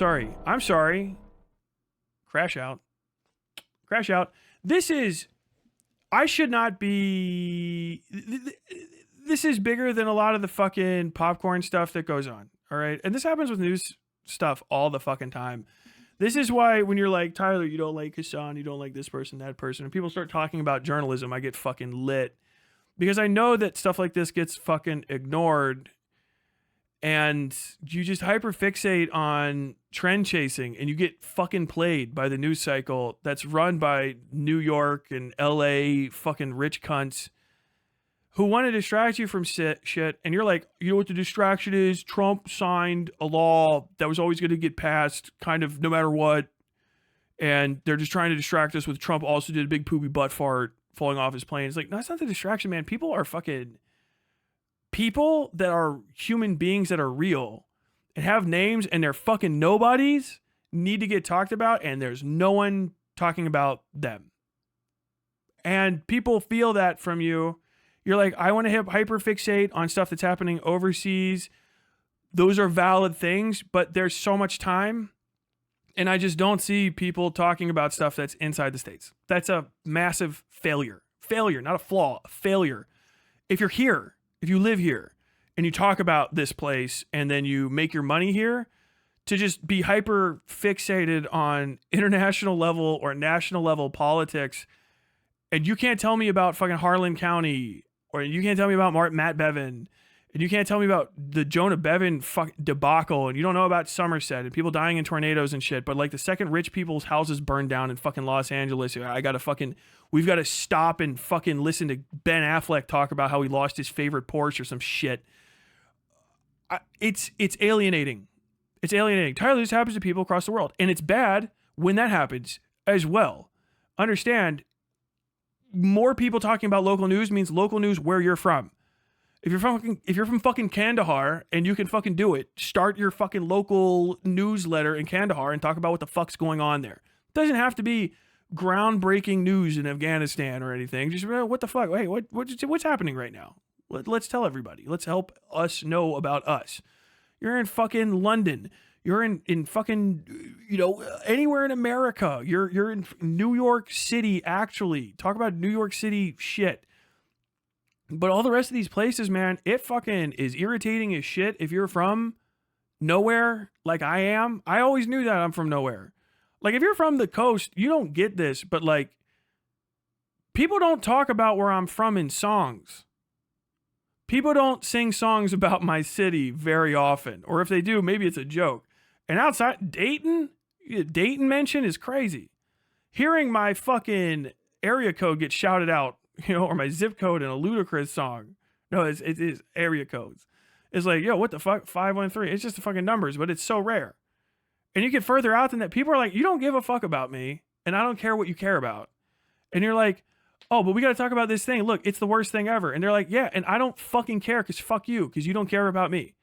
sorry. I'm sorry. Crash out. Crash out. I should not be, this is bigger than a lot of the fucking popcorn stuff that goes on. All right. And this happens with news stuff all the fucking time. This is why when you're like, Tyler, you don't like Hassan, you don't like this person, that person, and people start talking about journalism, I get fucking lit. Because I know that stuff like this gets fucking ignored and you just hyperfixate on trend chasing and you get fucking played by the news cycle that's run by New York and LA fucking rich cunts who want to distract you from shit. And you're like, you know what the distraction is? Trump signed a law that was always going to get passed kind of no matter what. And they're just trying to distract us with Trump also did a big poopy butt fart falling off his plane. It's like, no, that's not the distraction, man. People that are human beings that are real and have names and they're fucking nobodies need to get talked about, and there's no one talking about them. And people feel that from you. You're like, I want to hyperfixate on stuff that's happening overseas. Those are valid things, but there's so much time. And I just don't see people talking about stuff that's inside the States. That's a massive failure. Failure, not a flaw, a failure. If you're here, if you live here, and you talk about this place, and then you make your money here, to just be hyper fixated on international level or national level politics, and you can't tell me about fucking Harlan County, or you can't tell me about Matt Bevin, and you can't tell me about the Jonah Bevin debacle, and you don't know about Somerset and people dying in tornadoes and shit, but like the second rich people's houses burned down in fucking Los Angeles, we've got to stop and fucking listen to Ben Affleck talk about how he lost his favorite Porsche or some shit. It's alienating. It's alienating. Tyler, this happens to people across the world, and it's bad when that happens as well. Understand, more people talking about local news means local news where you're from. If you're from fucking Kandahar and you can fucking do it, start your fucking local newsletter in Kandahar and talk about what the fuck's going on there. It doesn't have to be groundbreaking news in Afghanistan or anything. Just what the fuck? Hey, what's happening right now? Let's tell everybody. Let's help us know about us. You're in fucking London. You're in fucking, anywhere in America. You're in New York City, actually. Talk about New York City shit. But all the rest of these places, man, it fucking is irritating as shit if you're from nowhere like I am. I always knew that I'm from nowhere. Like, if you're from the coast, you don't get this, but like, people don't talk about where I'm from in songs. People don't sing songs about my city very often. Or if they do, maybe it's a joke. And outside, Dayton mention is crazy. Hearing my fucking area code get shouted out, or my zip code in a Ludacris song. No, it is area codes. It's like, yo, what the fuck? 513. It's just the fucking numbers, but it's so rare. And you get further out than that. People are like, you don't give a fuck about me, and I don't care what you care about. And you're like, oh, but we got to talk about this thing. Look, it's the worst thing ever. And they're like, yeah, and I don't fucking care because fuck you, because you don't care about me.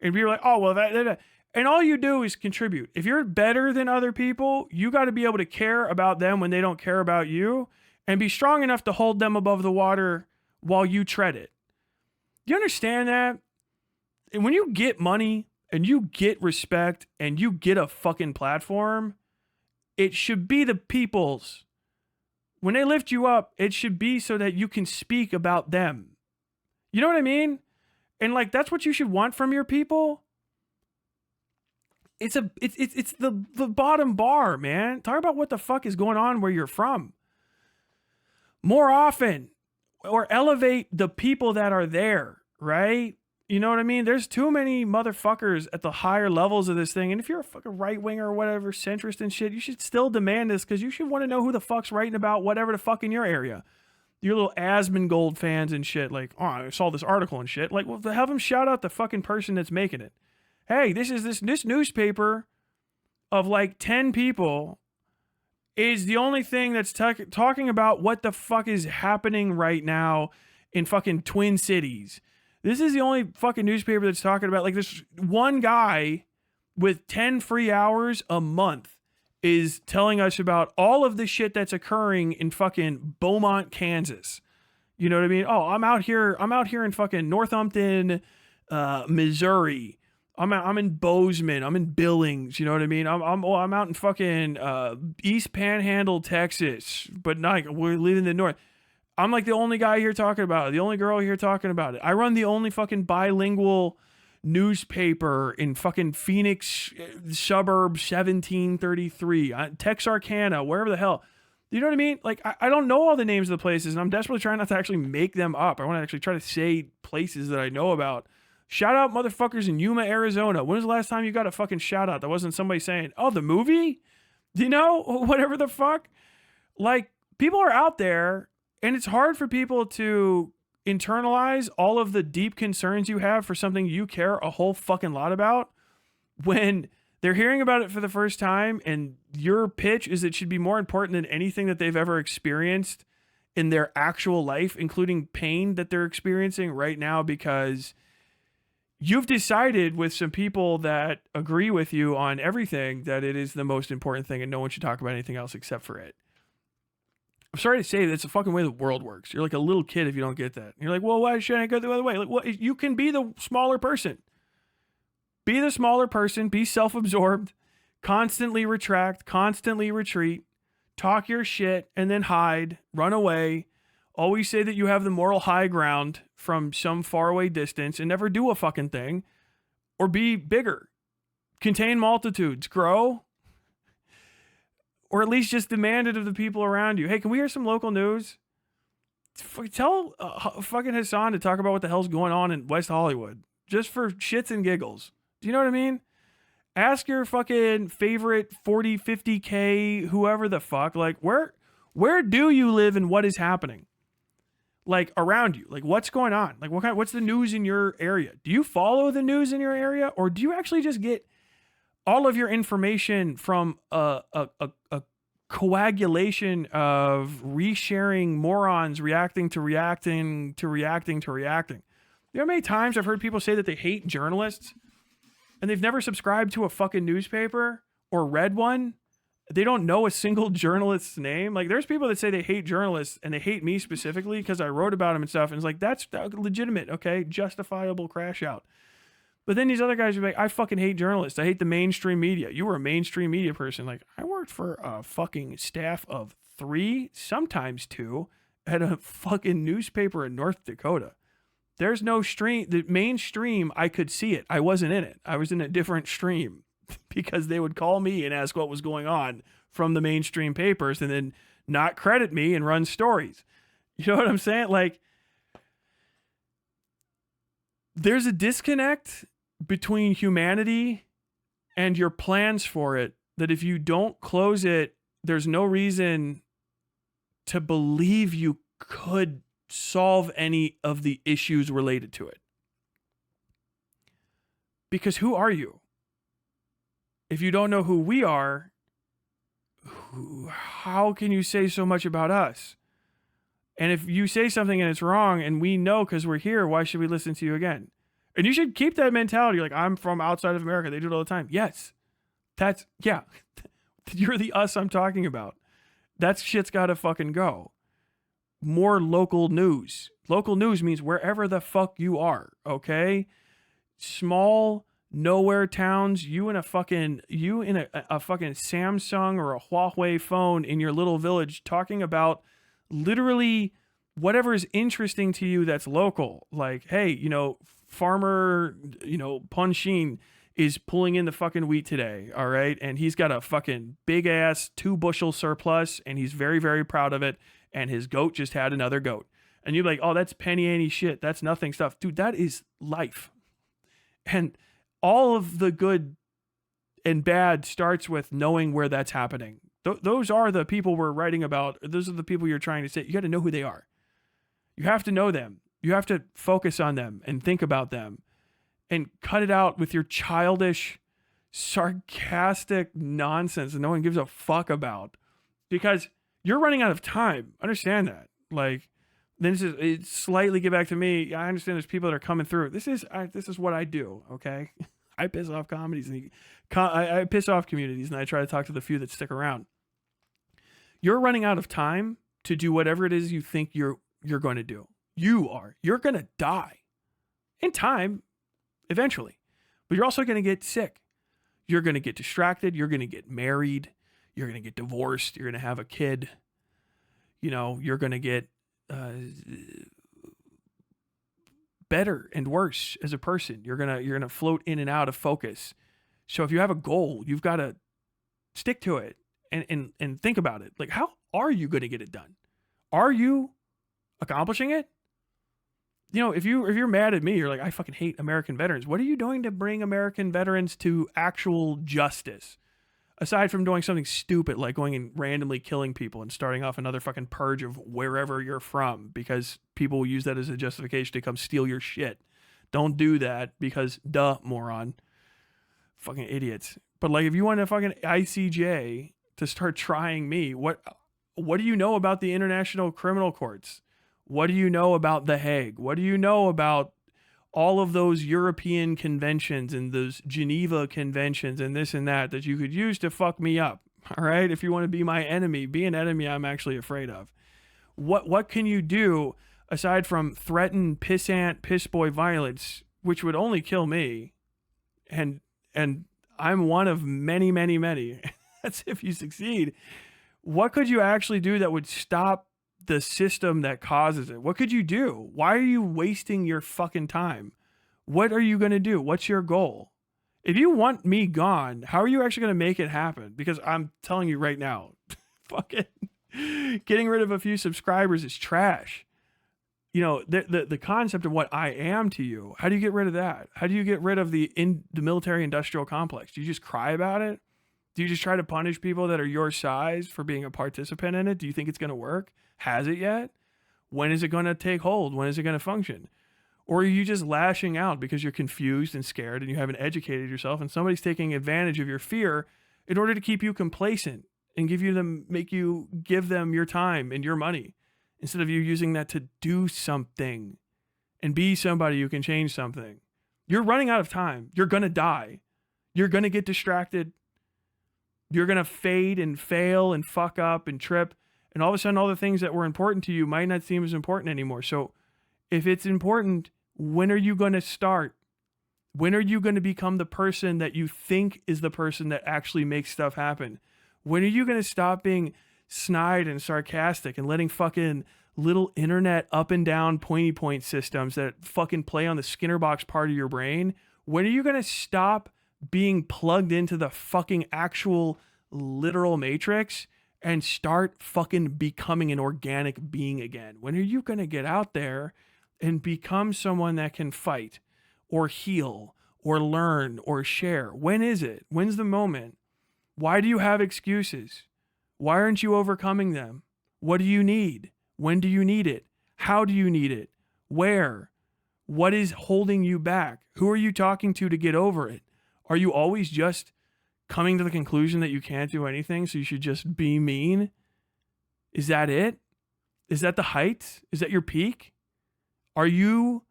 And you're like, oh, well, that. And all you do is contribute. If you're better than other people, you got to be able to care about them when they don't care about you, and be strong enough to hold them above the water while you tread it. Do you understand that? And when you get money and you get respect and you get a fucking platform, it should be the people's. When they lift you up, it should be so that you can speak about them. You know what I mean? And like, that's what you should want from your people. It's the bottom bar, man. Talk about what the fuck is going on where you're from. More often, or elevate the people that are there, right? You know what I mean? There's too many motherfuckers at the higher levels of this thing. And if you're a fucking right winger or whatever, centrist and shit, you should still demand this, because you should want to know who the fuck's writing about whatever the fuck in your area. Your little Asmongold fans and shit, like, oh, I saw this article and shit. Like, well, have them shout out the fucking person that's making it. Hey, this newspaper of like 10 people is the only thing that's talking about what the fuck is happening right now in fucking Twin Cities. This is the only fucking newspaper that's talking about, like, this one guy with 10 free hours a month is telling us about all of the shit that's occurring in fucking Beaumont, Kansas. You know what I mean? Oh, I'm out here in fucking Northampton, Missouri. I'm in Bozeman. I'm in Billings. You know what I mean? I'm out in fucking East Panhandle, Texas, but not we're living in the north. I'm like the only guy here talking about it. The only girl here talking about it. I run the only fucking bilingual newspaper in fucking Phoenix suburb 1733, Texarkana, wherever the hell. You know what I mean? Like, I don't know all the names of the places, and I'm desperately trying not to actually make them up. I want to actually try to say places that I know about. Shout out motherfuckers in Yuma, Arizona. When was the last time you got a fucking shout out that wasn't somebody saying, oh, the movie? You know? Whatever the fuck. Like, people are out there, and it's hard for people to internalize all of the deep concerns you have for something you care a whole fucking lot about when they're hearing about it for the first time, and your pitch is it should be more important than anything that they've ever experienced in their actual life, including pain that they're experiencing right now, because you've decided with some people that agree with you on everything that it is the most important thing and no one should talk about anything else except for it. I'm sorry to say that's the fucking way the world works. You're like a little kid if you don't get that. You're like, well, why shouldn't I go the other way? Like, well, you can be the smaller person. Be the smaller person. Be self-absorbed. Constantly retract. Constantly retreat. Talk your shit and then hide. Run away. Always say that you have the moral high ground from some faraway distance and never do a fucking thing. Or be bigger. Contain multitudes. Grow. Or at least just demand it of the people around you. Hey, can we hear some local news? Tell fucking Hassan to talk about what the hell's going on in West Hollywood. Just for shits and giggles. Do you know what I mean? Ask your fucking favorite 40, 50K, whoever the fuck. Like, where do you live and what is happening? Like, around you. Like, what's going on? Like, what's the news in your area? Do you follow the news in your area? Or do you actually just get all of your information from a coagulation of resharing morons reacting to reacting to reacting to reacting? You know how many times I've heard people say that they hate journalists and they've never subscribed to a fucking newspaper or read one? They don't know a single journalist's name. Like, there's people that say they hate journalists and they hate me specifically because I wrote about them and stuff. And it's like, that's legitimate, okay? Justifiable crash out. But then these other guys are like, I fucking hate journalists. I hate the mainstream media. You were a mainstream media person. Like, I worked for a fucking staff of 3, sometimes 2, at a fucking newspaper in North Dakota. There's no stream. The mainstream, I could see it. I wasn't in it. I was in a different stream because they would call me and ask what was going on from the mainstream papers and then not credit me and run stories. You know what I'm saying? Like, there's a disconnect between humanity and your plans for it that if you don't close it, there's no reason to believe you could solve any of the issues related to it. Because who are you? If you don't know who we are, how can you say so much about us? And if you say something and it's wrong and we know because we're here, why should we listen to you again? And you should keep that mentality. Like, I'm from outside of America. They do it all the time. Yes. Yeah. You're the us I'm talking about. That shit's got to fucking go. More local news. Local news means wherever the fuck you are, okay? Small, nowhere towns, you in a fucking Samsung or a Huawei phone in your little village talking about literally whatever is interesting to you that's local. Like, hey, farmer, Punshin is pulling in the fucking wheat today, all right? And he's got a fucking big ass 2-bushel surplus and he's very, very proud of it. And his goat just had another goat. And you're like, oh, that's penny ante shit. That's nothing stuff. Dude, that is life. And all of the good and bad starts with knowing where that's happening. Those are the people we're writing about. Those are the people you're trying to say. You got to know who they are. You have to know them. You have to focus on them and think about them and cut it out with your childish, sarcastic nonsense that no one gives a fuck about, because you're running out of time. Understand that. Like, then it's slightly get back to me. I understand there's people that are coming through. This is what I do. Okay. I piss off comedies and I piss off communities and I try to talk to the few that stick around. You're running out of time to do whatever it is you think you're going to do. You're going to die in time eventually, but you're also going to get sick. You're going to get distracted. You're going to get married. You're going to get divorced. You're going to have a kid. You know, you're going to get better and worse as a person. You're going to float in and out of focus. So if you have a goal, you've got to stick to it and think about it. Like, how are you going to get it done? Are you accomplishing it? You know, if you're mad at me, you're like, I fucking hate American veterans. What are you doing to bring American veterans to actual justice? Aside from doing something stupid like going and randomly killing people and starting off another fucking purge of wherever you're from, because people will use that as a justification to come steal your shit. Don't do that, because duh, moron. Fucking idiots. But like, if you want a fucking ICJ to start trying me, what do you know about the International Criminal Courts? What do you know about The Hague? What do you know about all of those European conventions and those Geneva conventions and this and that you could use to fuck me up? All right. If you want to be my enemy, be an enemy I'm actually afraid of. What can you do aside from threaten pissant, pissboy violence, which would only kill me? And I'm one of many, many, many. That's if you succeed. What could you actually do that would stop the system that causes it? What could you do? Why are you wasting your fucking time? What are you going to do? What's your goal? If you want me gone, how are you actually going to make it happen? Because I'm telling you right now, fucking getting rid of a few subscribers is trash. You know, the concept of what I am to you, how do you get rid of that? How do you get rid of the military industrial complex? Do you just cry about it? Do you just try to punish people that are your size for being a participant in it? Do you think it's going to work? Has it yet? When is it going to take hold? When is it going to function? Or are you just lashing out because you're confused and scared and you haven't educated yourself, and somebody's taking advantage of your fear in order to keep you complacent and make you give them your time and your money, instead of you using that to do something and be somebody who can change something? You're running out of time. You're going to die. You're going to get distracted. You're going to fade and fail and fuck up and trip. And all of a sudden, all the things that were important to you might not seem as important anymore. So if it's important, when are you going to start? When are you going to become the person that you think is the person that actually makes stuff happen? When are you going to stop being snide and sarcastic and letting fucking little internet up and down pointy point systems that fucking play on the Skinner box part of your brain? When are you going to stop being plugged into the fucking actual literal matrix and start fucking becoming an organic being again? When are you going to get out there and become someone that can fight or heal or learn or share? When is it? When's the moment? Why do you have excuses? Why aren't you overcoming them? What do you need? When do you need it? How do you need it? Where? What is holding you back? Who are you talking to get over it? Are you always just coming to the conclusion that you can't do anything, so you should just be mean? Is that it? Is that the height? Is that your peak? Are you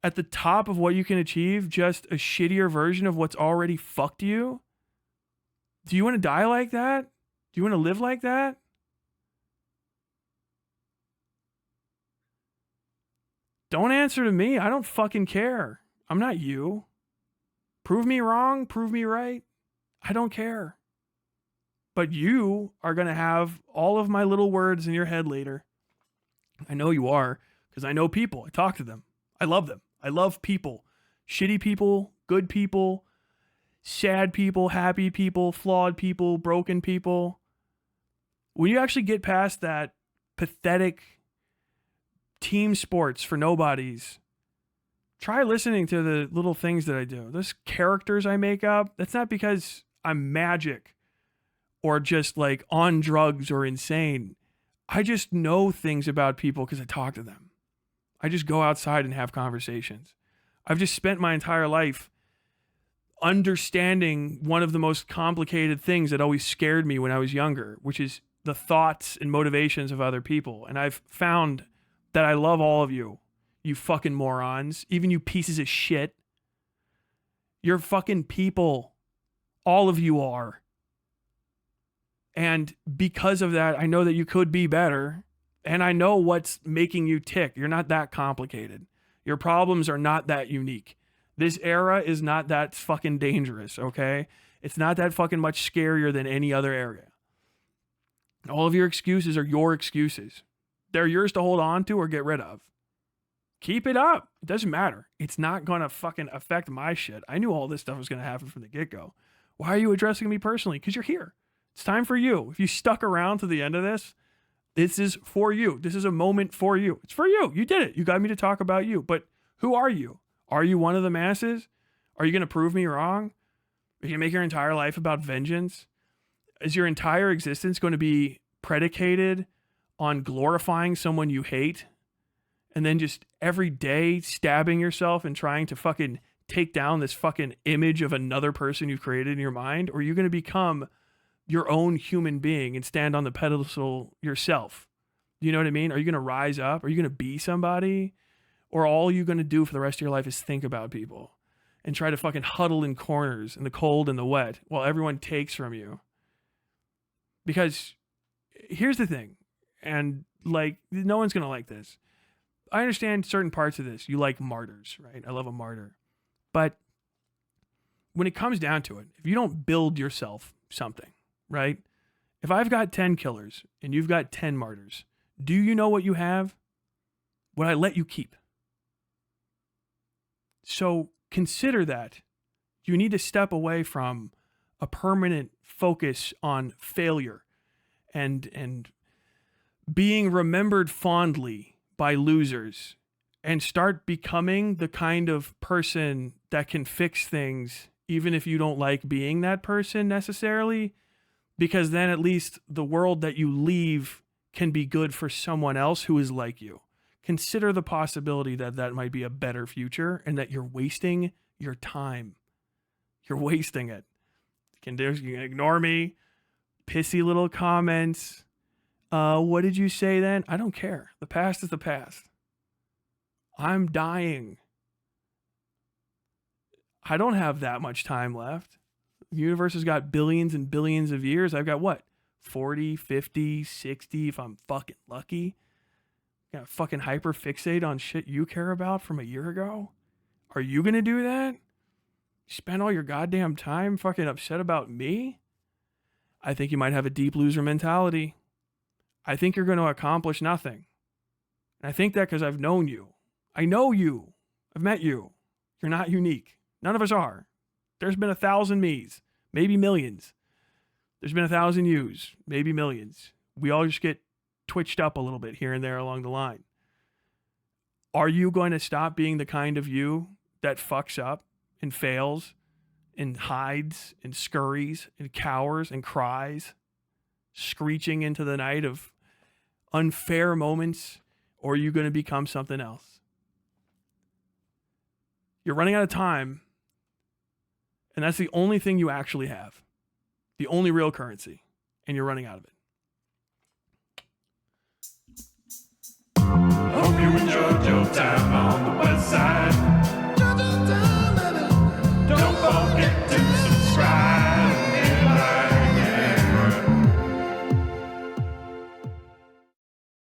at the top of what you can achieve, just a shittier version of what's already fucked you? Do you want to die like that? Do you want to live like that? Don't answer to me. I don't fucking care. I'm not you. Prove me wrong, prove me right. I don't care. But you are going to have all of my little words in your head later. I know you are, because I know people. I talk to them. I love them. I love people. Shitty people, good people, sad people, happy people, flawed people, broken people. When you actually get past that pathetic team sports for nobodies, try listening to the little things that I do. Those characters I make up, that's not because I'm magic or just like on drugs or insane. I just know things about people because I talk to them. I just go outside and have conversations. I've just spent my entire life understanding one of the most complicated things that always scared me when I was younger, which is the thoughts and motivations of other people. And I've found that I love all of you. You fucking morons. Even you pieces of shit. You're fucking people. All of you are. And because of that, I know that you could be better. And I know what's making you tick. You're not that complicated. Your problems are not that unique. This era is not that fucking dangerous, okay? It's not that fucking much scarier than any other area. All of your excuses are your excuses. They're yours to hold on to or get rid of. Keep it up. It doesn't matter. It's not going to fucking affect my shit. I knew all this stuff was going to happen from the get-go. Why are you addressing me personally? Because you're here. It's time for you. If you stuck around to the end of this, this is for you. This is a moment for you. It's for you. You did it. You got me to talk about you. But who are you? Are you one of the masses? Are you going to prove me wrong? Are you going to make your entire life about vengeance? Is your entire existence going to be predicated on glorifying someone you hate? And then just every day stabbing yourself and trying to fucking take down this fucking image of another person you've created in your mind? Or are you going to become your own human being and stand on the pedestal yourself? You know what I mean? Are you going to rise up? Are you going to be somebody? Or all you're going to do for the rest of your life is think about people and try to fucking huddle in corners in the cold and the wet while everyone takes from you? Because here's the thing, and like, no one's going to like this. I understand certain parts of this. You like martyrs, right? I love a martyr. But when it comes down to it, if you don't build yourself something, right? If I've got 10 killers and you've got 10 martyrs, do you know what you have? What I let you keep. So consider that. You need to step away from a permanent focus on failure and being remembered fondly by losers, and start becoming the kind of person that can fix things even if you don't like being that person necessarily, because then at least the world that you leave can be good for someone else who is like you. Consider the possibility that that might be a better future and that you're wasting your time. You're wasting it. You can ignore me, pissy little comments. What did you say then? I don't care. The past is the past. I'm dying. I don't have that much time left. The universe has got billions and billions of years. I've got what? 40, 50, 60 if I'm fucking lucky. Got fucking hyper fixate on shit you care about from a year ago? Are you gonna do that? Spend all your goddamn time fucking upset about me? I think you might have a deep loser mentality. I think you're going to accomplish nothing. And I think that because I've known you. I know you. I've met you. You're not unique. None of us are. There's been 1,000 me's, maybe millions. There's been 1,000 yous, maybe millions. We all just get twitched up a little bit here and there along the line. Are you going to stop being the kind of you that fucks up and fails and hides and scurries and cowers and cries, screeching into the night of unfair moments? Or are you going to become something else? You're running out of time, and that's the only thing you actually have. The only real currency, and you're running out of it. Hope you enjoyed your time.